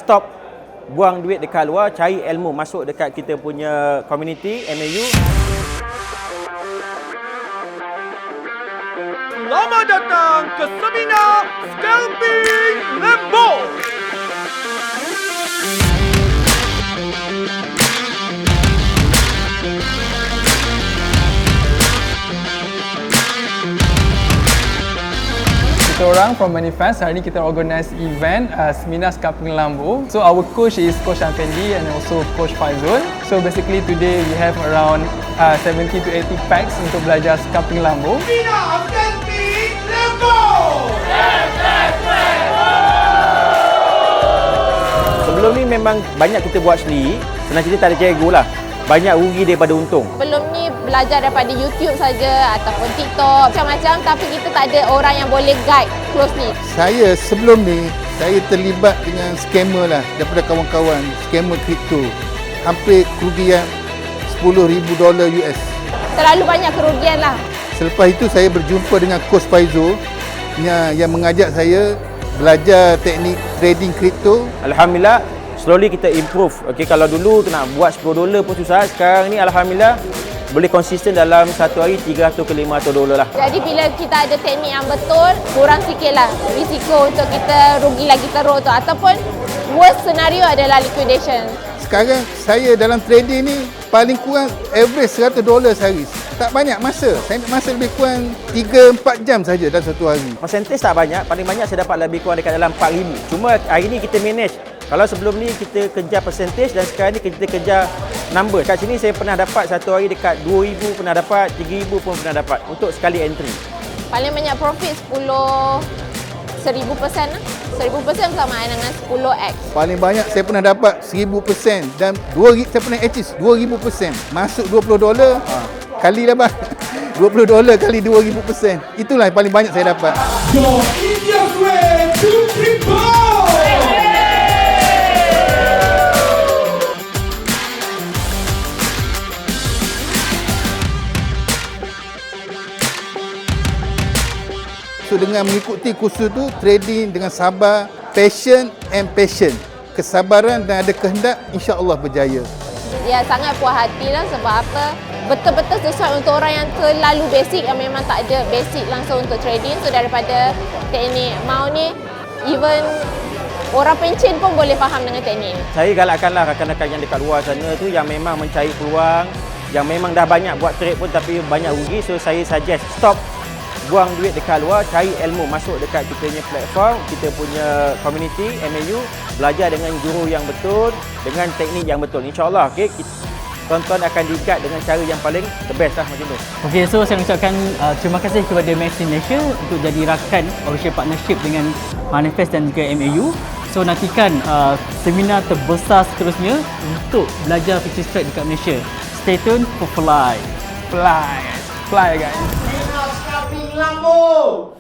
stop buang duit dekat luar, cari ilmu, masuk dekat kita punya community MAU. Selamat datang ke seminar Scalping Lambo. Kita orang from Manifest, hari ni kita organize event seminar Scalping Lambo. So our coach is Coach Afendi and also Coach Faizul. So basically today we have around 70 to 80 packs untuk belajar Scalping Lambo. Seminar Scalping Lambo. Sebelum ni memang banyak kita buat sendiri, senang cerita tak ada cikgu lah. Banyak rugi daripada untung. Sebelum ni belajar daripada YouTube saja ataupun TikTok macam-macam, tapi kita tak ada orang yang boleh guide closely. Saya sebelum ni, saya terlibat dengan scammer lah daripada kawan-kawan, scammer kripto. Hampir kerugian $10,000 US. Terlalu banyak kerugian lah. Selepas itu saya berjumpa dengan Coach Faizul yang mengajak saya belajar teknik trading kripto. Alhamdulillah, slowly kita improve. Okey, kalau dulu nak buat $10 pun susah, sekarang ni alhamdulillah boleh konsisten dalam satu hari $300 ke $500 lah. Jadi bila kita ada teknik yang betul, kurang sikit lah risiko untuk kita rugi lagi teruk tu. Ataupun worst scenario adalah liquidation. Sekarang saya dalam trading ni paling kurang average $100 sehari. Tak banyak masa. Saya masa lebih kurang 3-4 jam saja dalam satu hari. Percentage tak banyak, paling banyak saya dapat lebih kurang dekat dalam 4,000. Cuma hari ni kita manage. Kalau sebelum ni kita kejar percentage dan sekarang ni kita kejar number. Kat sini saya pernah dapat satu hari dekat 2,000 pernah dapat, 3,000 pun pernah dapat untuk sekali entry. Paling banyak profit 1,000% lah. 1,000% sama dengan 10x. Paling banyak saya pernah dapat 1,000% dan 2,000 saya pernah achieve 2,000%. Masuk $20 kalilah bang. $20 kali 2,000%. Itulah yang paling banyak saya dapat. Your easiest way to crypto. So dengan mengikuti kursus tu, trading dengan sabar, passion and passion. Kesabaran dan ada kehendak, insya-Allah berjaya. Ya, sangat puas hati lah sebab apa? Betul-betul sesuai untuk orang yang terlalu basic, yang memang tak ada basic langsung untuk trading. So daripada teknik mau ni, even orang pencen pun boleh faham dengan teknik ni. Saya galakkanlah rakan-rakan yang dekat luar sana tu yang memang mencari peluang, yang memang dah banyak buat trade pun tapi banyak rugi. So saya suggest stop buang duit dekat luar, cari ilmu, masuk dekat kita punya platform, kita punya community MAU, belajar dengan guru yang betul, dengan teknik yang betul. InsyaAllah, okay, tuan-tuan akan di-guide dengan cara yang paling the best lah macam tu. Okey, so saya ucapkan terima kasih kepada Max Malaysia untuk jadi rakan official partnership dengan Manifest dan juga MAU. So nantikan seminar terbesar seterusnya untuk belajar futures trade dekat Malaysia. Stay tune for Fly. Fly guys, fly guys. Seminar Scalping Lambo.